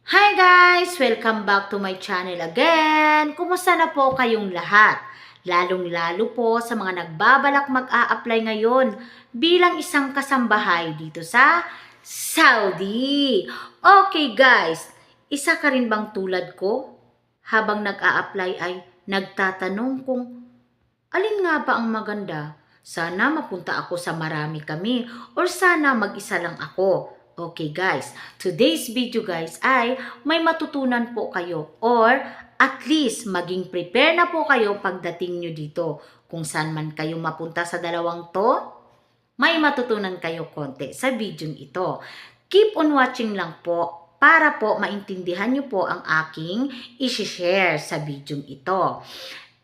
Hi guys! Welcome back to my channel again! Kumusta na po kayong lahat? Lalong-lalo po sa mga nagbabalak mag-a-apply ngayon bilang isang kasambahay dito sa Saudi. Okay guys, isa ka rin bang tulad ko? Habang nag-a-apply ay nagtatanong kung alin nga ba ang maganda? Sana mapunta ako sa marami kami or sana mag-isa lang ako. Okay guys, today's video guys ay may matutunan po kayo or at least maging prepare na po kayo pagdating nyo dito. Kung saan man kayo mapunta sa dalawang to, may matutunan kayo konti sa video ito. Keep on watching lang po para po maintindihan nyo po ang aking isi-share sa video ito.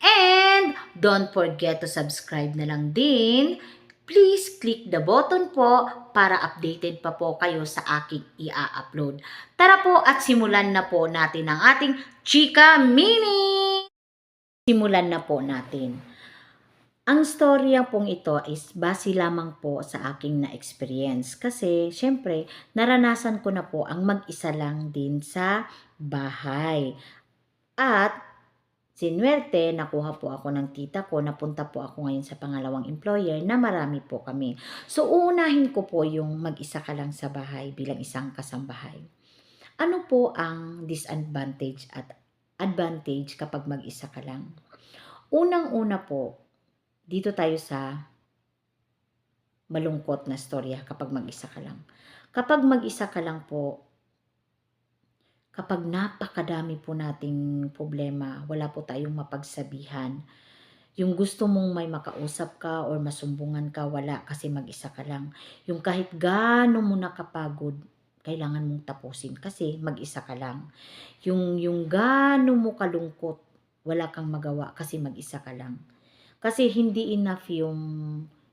And don't forget to subscribe na lang din. Please click the button po para updated pa po kayo sa aking i-upload. Tara po at simulan na po natin ang ating Chika Mini! Simulan na po natin. Ang storya pong ito is base lamang po sa aking na-experience kasi syempre naranasan ko na po ang mag-isa lang din sa bahay. At sinuwerte, nakuha po ako ng tita ko, napunta po ako ngayon sa pangalawang employer na marami po kami. So, uunahin ko po yung mag-isa ka lang sa bahay bilang isang kasambahay. Ano po ang disadvantage at advantage kapag mag-isa ka lang? Unang-una po, dito tayo sa malungkot na storya kapag mag-isa ka lang. Kapag mag-isa ka lang po, kapag napakadami po nating problema, wala po tayong mapagsabihan. Yung gusto mong may makausap ka or masumbungan ka, wala kasi mag-isa ka lang. Yung kahit gaano mo nakapagod, kailangan mong tapusin kasi mag-isa ka lang. Yung gaano mo kalungkot, wala kang magawa kasi mag-isa ka lang. Kasi hindi enough yung,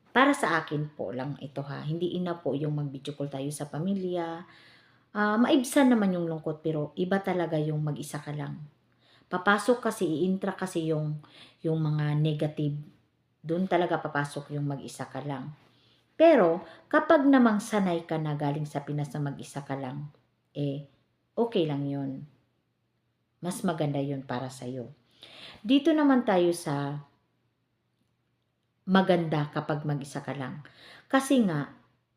para sa akin po lang ito ha, hindi enough po yung mag-video call tayo sa pamilya. Maibsan naman yung lungkot pero iba talaga yung mag-isa ka lang. Papasok kasi, i-intra kasi yung mga negative. Doon talaga papasok yung mag-isa ka lang. Pero, kapag namang sanay ka na galing sa Pinas na mag-isa ka lang, okay lang yun. Mas maganda yun para sa'yo. Dito naman tayo sa maganda kapag mag-isa ka lang. Kasi nga,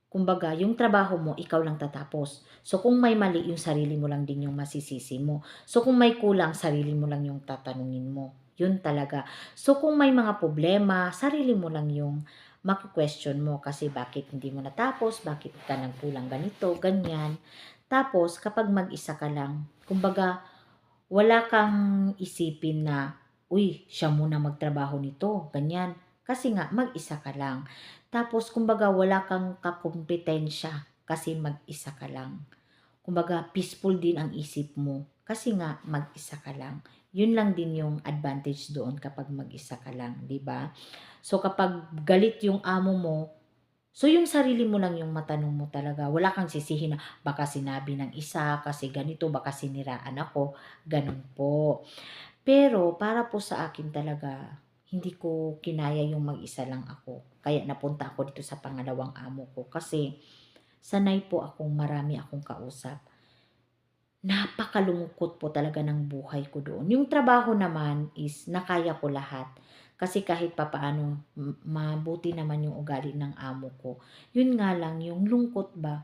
kumbaga, yung trabaho mo, ikaw lang tatapos. So, kung may mali, yung sarili mo lang din yung masisisi mo. So, kung may kulang, sarili mo lang yung tatanungin mo. Yun talaga. So, kung may mga problema, sarili mo lang yung maki-question mo kasi bakit hindi mo natapos, bakit ka nagkulang ganito, ganyan. Tapos, kapag mag-isa ka lang, kumbaga, wala kang isipin na, uy, siya muna magtrabaho nito, ganyan. Kasi nga, mag-isa ka lang. Tapos, kumbaga, wala kang kakumpetensya kasi mag-isa ka lang. Kumbaga, peaceful din ang isip mo kasi nga, mag-isa ka lang. Yun lang din yung advantage doon kapag mag-isa ka lang, di ba? So, kapag galit yung amo mo, so yung sarili mo lang yung matanong mo talaga. Wala kang sisihin na baka sinabi ng isa kasi ganito, baka siniraan ako. Ganun po. Pero para po sa akin talaga, hindi ko kinaya yung mag-isa lang ako. Kaya napunta ako dito sa pangalawang amo ko kasi sanay po akong marami akong kausap. Napakalungkot po talaga ng buhay ko doon. Yung trabaho naman is nakaya ko lahat. Kasi kahit papaano mabuti naman yung ugali ng amo ko. Yun nga lang, yung lungkot ba?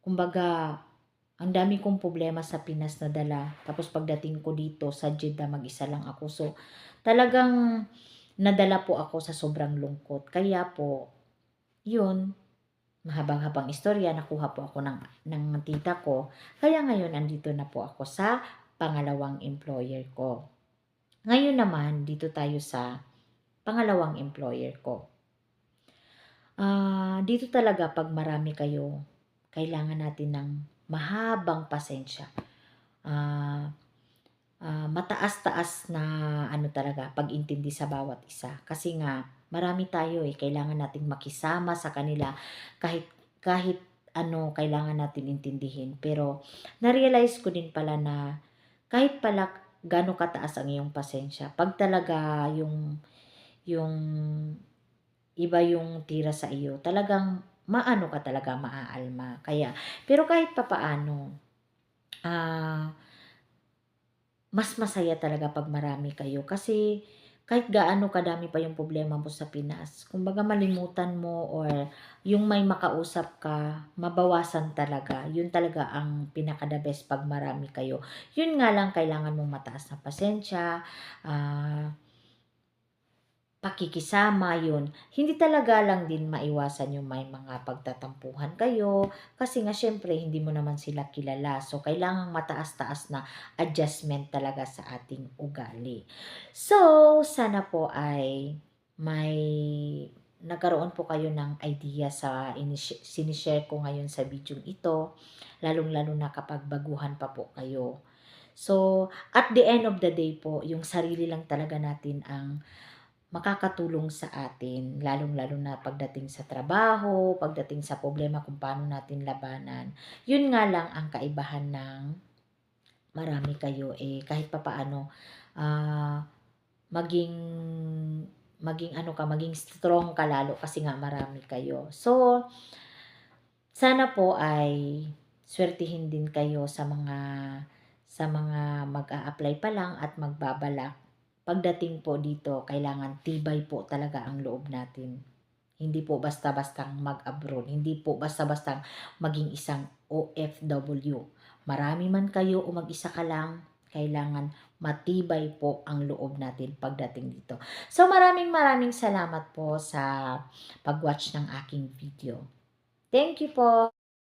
Kumbaga, ang dami kong problema sa Pinas na dala. Tapos pagdating ko dito sa Jeddah, mag-isa lang ako. So, talagang nadala po ako sa sobrang lungkot. Kaya po, yun, mahabang-habang istorya, nakuha po ako ng tita ko. Kaya ngayon, andito na po ako sa pangalawang employer ko. Ngayon naman, dito tayo sa pangalawang employer ko. Dito talaga pag marami kayo, kailangan natin ng mahabang pasensya. Mataas-taas na ano talaga, pag-intindi sa bawat isa. Kasi nga, marami tayo kailangan nating makisama sa kanila kahit ano kailangan natin intindihin. Pero na-realize ko din pala na kahit pala gaano kataas ang iyong pasensya, pag talaga yung iba yung tira sa iyo, talagang maano ka talaga maaalma. Kaya pero kahit papaano ah, mas masaya talaga 'pag marami kayo kasi kahit gaano kadami pa yung problema mo sa Pinas, kumbaga malimutan mo or yung may makausap ka, mabawasan talaga. Yun talaga ang pinaka the best 'pag marami kayo. Yun nga lang kailangan mong mataas na pasensya, ah pakikisama, yun. Hindi talaga lang din maiwasan yung may mga pagtatampuhan kayo kasi nga siyempre hindi mo naman sila kilala. So, kailangang mataas-taas na adjustment talaga sa ating ugali. So, sana po ay may nagkaroon po kayo ng idea sa sinishare ko ngayon sa video ito, lalong-lalo na kapag baguhan pa po kayo. So, at the end of the day po, yung sarili lang talaga natin ang makakatulong sa atin, lalong-lalo na pagdating sa trabaho, pagdating sa problema kung paano natin labanan. Yun nga lang ang kaibahan ng marami kayo, kahit papaano, ah, maging maging ano ka, maging strong ka lalo kasi nga marami kayo. So, sana po ay swertihin din kayo sa mga mag-a-apply pa lang at magbabalak. Pagdating po dito, kailangan tibay po talaga ang loob natin. Hindi po basta-bastang mag-abroad, hindi po basta-bastang maging isang OFW. Marami man kayo o mag-isa ka lang, kailangan matibay po ang loob natin pagdating dito. So maraming maraming salamat po sa pag-watch ng aking video. Thank you po.